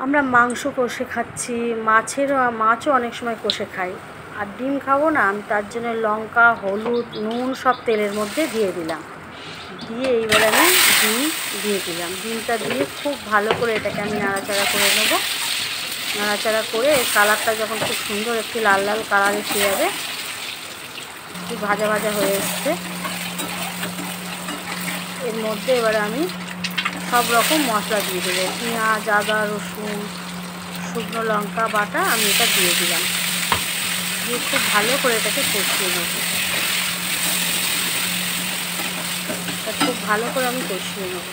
আমরা মাংস কষে খাচ্ছি, মাছও অনেক সময় কষে খাই। আর ডিম খাবো না, আমি তার জন্য লঙ্কা, হলুদ, নুন সব তেলের মধ্যে দিয়ে দিলাম। দিয়ে এইবার আমি ডিম দিয়ে দিলাম। ডিমটা দিয়ে খুব ভালো করে এটাকে আমি নাড়াচাড়া করে নেবো। নাড়াচাড়া করে কালারটা যখন খুব সুন্দর একটু লাল লাল কালার এসে যাবে, একটু ভাজা ভাজা হয়ে এসছে, এর মধ্যে এবার আমি সব রকম মশলা দিয়ে দেবো। পেঁয়াজ, আদা, রসুন, শুকনো লঙ্কা বাটা আমি এটা দিয়ে দিলাম। দিয়ে খুব ভালো করে এটাকে কষিয়ে নেব। খুব ভালো করে আমি কষিয়ে নেব।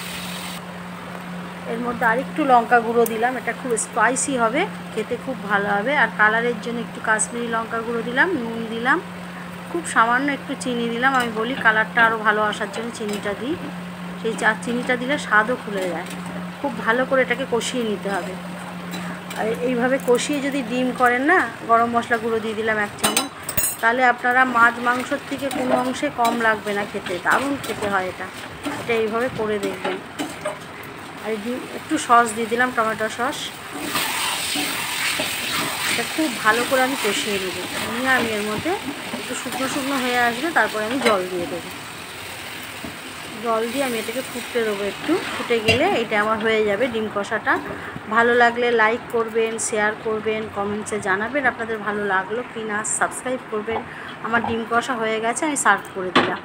এর মধ্যে আরেকটু লঙ্কা গুঁড়ো দিলাম, এটা খুব স্পাইসি হবে, খেতে খুব ভালো হবে। আর কালারের জন্য একটু কাশ্মীরি লঙ্কা গুঁড়ো দিলাম, নুন দিলাম, খুব সামান্য একটু চিনি দিলাম। আমি বলি কালারটা আরও ভালো আসার জন্য চিনিটা দিই, সেই চিনিটা দিলে স্বাদও খুলে যায়। খুব ভালো করে এটাকে কষিয়ে নিতে হবে। আর এইভাবে কষিয়ে যদি ডিম করেন না, গরম মশলা গুঁড়ো দিয়ে দিলাম 1 চামচ, তাহলে আপনারা মাছ মাংসর থেকে কোনো অংশে কম লাগবে না খেতে, দারুণ খেতে হয় এটা এইভাবে করে দেখবেন। আর ডিম একটু সস দিয়ে দিলাম, টমেটো সস। এটা খুব ভালো করে আমি কষিয়ে নেব। নিয়ে আমি এর মধ্যে একটু শুকনো শুকনো হয়ে আসবে, তারপরে আমি জল দিয়ে দেবো। জল দিয়ে আমি এটাকে ফুটতে দেবো। একটু ফুটে গেলে এটা আমার হয়ে যাবে ডিম কষাটা। ভালো লাগলে লাইক করবেন, শেয়ার করবেন, কমেন্টসে জানাবেন আপনাদের ভালো লাগলো কি না, সাবস্ক্রাইব করবেন। আমার ডিম কষা হয়ে গেছে, আমি সার্ভ করে দিলাম।